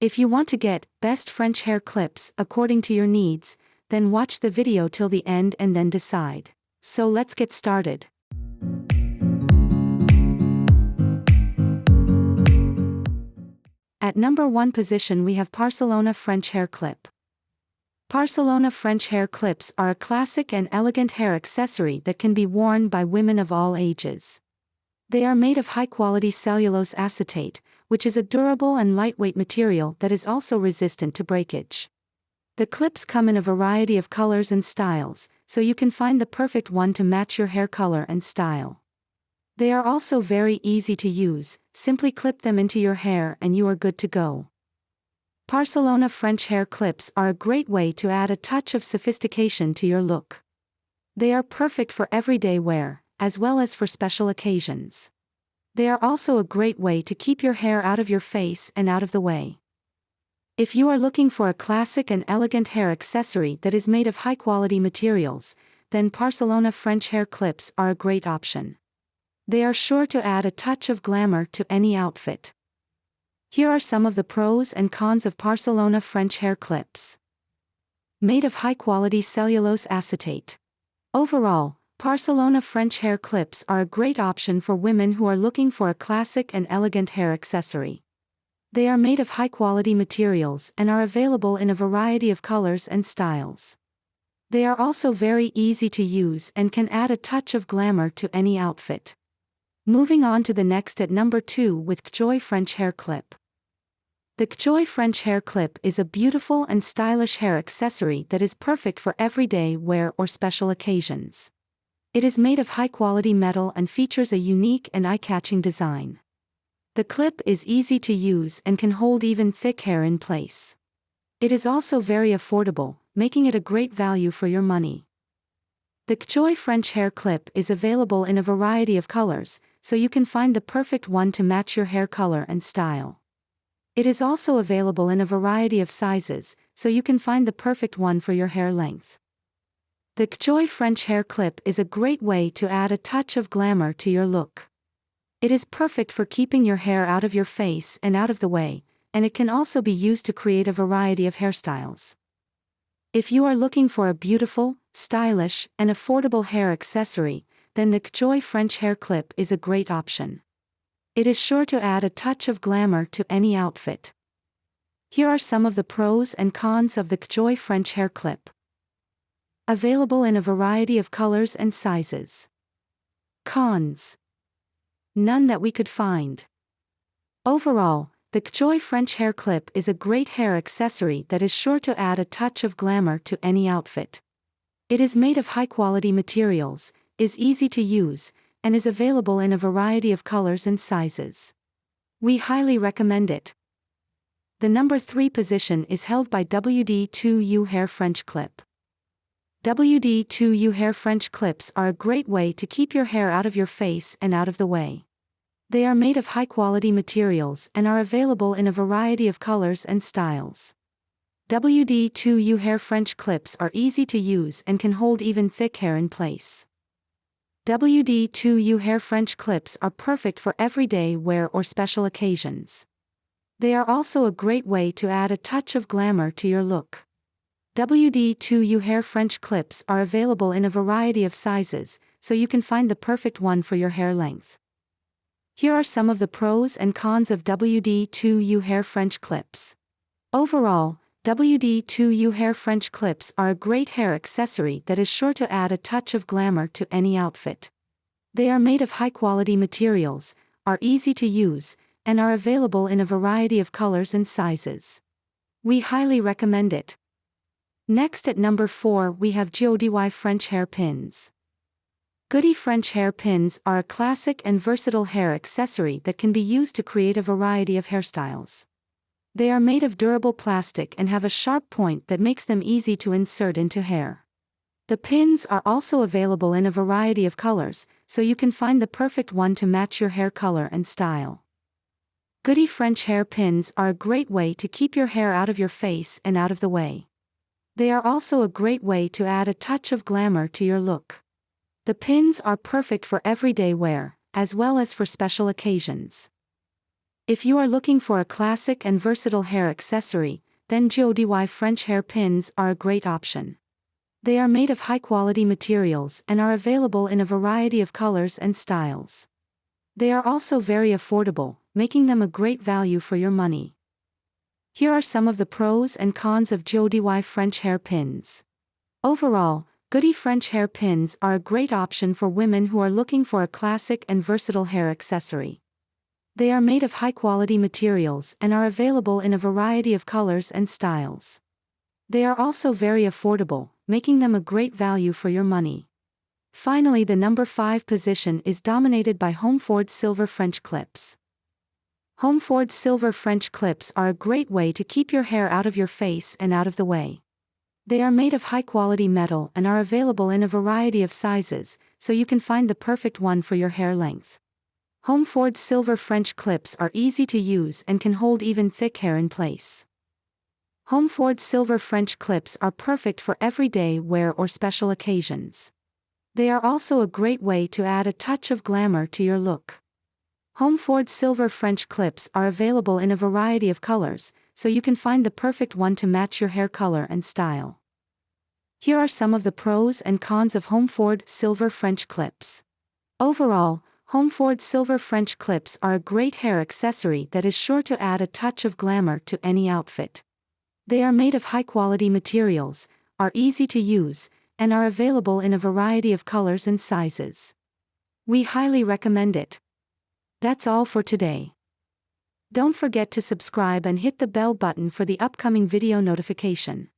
If you want to get best French hair clips according to your needs, then watch the video till the end and then decide. So let's get started. At number 1 position we have Parcelona French hair clip. Parcelona French hair clips are a classic and elegant hair accessory that can be worn by women of all ages. They are made of high-quality cellulose acetate, which is a durable and lightweight material that is also resistant to breakage. The clips come in a variety of colors and styles, so you can find the perfect one to match your hair color and style. They are also very easy to use. Simply clip them into your hair and you are good to go. Parcelona French hair clips are a great way to add a touch of sophistication to your look. They are perfect for everyday wear, as well as for special occasions. They are also a great way to keep your hair out of your face and out of the way. If you are looking for a classic and elegant hair accessory that is made of high-quality materials, then Parcelona French hair clips are a great option. They are sure to add a touch of glamour to any outfit. Here are some of the pros and cons of Parcelona French hair clips. Made of high-quality cellulose acetate. Overall, Parcelona French hair clips are a great option for women who are looking for a classic and elegant hair accessory. They are made of high-quality materials and are available in a variety of colors and styles. They are also very easy to use and can add a touch of glamour to any outfit. Moving on to the next at number 2 with Kkjoy French hair clip. The Kkjoy French hair clip is a beautiful and stylish hair accessory that is perfect for everyday wear or special occasions. It is made of high-quality metal and features a unique and eye-catching design. The clip is easy to use and can hold even thick hair in place. It is also very affordable, making it a great value for your money. The Kkjoy French hair clip is available in a variety of colors, so you can find the perfect one to match your hair color and style. It is also available in a variety of sizes, so you can find the perfect one for your hair length. The Kkjoy French hair clip is a great way to add a touch of glamour to your look. It is perfect for keeping your hair out of your face and out of the way, and it can also be used to create a variety of hairstyles. If you are looking for a beautiful, stylish, and affordable hair accessory, then the Kkjoy French hair clip is a great option. It is sure to add a touch of glamour to any outfit. Here are some of the pros and cons of the Kkjoy French hair clip. Available in a variety of colors and sizes. Cons. None that we could find. Overall, the Kkjoy French hair clip is a great hair accessory that is sure to add a touch of glamour to any outfit. It is made of high-quality materials, is easy to use, and is available in a variety of colors and sizes. We highly recommend it. The number 3 position is held by WD-2U Hair French Clip. WD-2U Hair French clips are a great way to keep your hair out of your face and out of the way. They are made of high-quality materials and are available in a variety of colors and styles. WD-2U Hair French clips are easy to use and can hold even thick hair in place. WD-2U Hair French clips are perfect for everyday wear or special occasions. They are also a great way to add a touch of glamour to your look. WD-2U Hair French clips are available in a variety of sizes, so you can find the perfect one for your hair length. Here are some of the pros and cons of WD-2U Hair French clips. Overall, WD-2U Hair French clips are a great hair accessory that is sure to add a touch of glamour to any outfit. They are made of high-quality materials, are easy to use, and are available in a variety of colors and sizes. We highly recommend it. Next at number 4 we have GOODY French hair pins. GOODY French hair pins are a classic and versatile hair accessory that can be used to create a variety of hairstyles. They are made of durable plastic and have a sharp point that makes them easy to insert into hair. The pins are also available in a variety of colors, so you can find the perfect one to match your hair color and style. GOODY French hair pins are a great way to keep your hair out of your face and out of the way. They are also a great way to add a touch of glamour to your look. The pins are perfect for everyday wear, as well as for special occasions. If you are looking for a classic and versatile hair accessory, then GOODY French hair pins are a great option. They are made of high-quality materials and are available in a variety of colors and styles. They are also very affordable, making them a great value for your money. Here are some of the pros and cons of GOODY French hair pins. Overall, GOODY French hair pins are a great option for women who are looking for a classic and versatile hair accessory. They are made of high-quality materials and are available in a variety of colors and styles. They are also very affordable, making them a great value for your money. Finally, the number 5 position is dominated by Homeford Silver French Clips. Homeford Silver French Clips are a great way to keep your hair out of your face and out of the way. They are made of high-quality metal and are available in a variety of sizes, so you can find the perfect one for your hair length. Homeford Silver French Clips are easy to use and can hold even thick hair in place. Homeford Silver French Clips are perfect for everyday wear or special occasions. They are also a great way to add a touch of glamour to your look. Homeford Silver French Clips are available in a variety of colors, so you can find the perfect one to match your hair color and style. Here are some of the pros and cons of Homeford Silver French Clips. Overall, Homeford Silver French Clips are a great hair accessory that is sure to add a touch of glamour to any outfit. They are made of high-quality materials, are easy to use, and are available in a variety of colors and sizes. We highly recommend it. That's all for today. Don't forget to subscribe and hit the bell button for the upcoming video notification.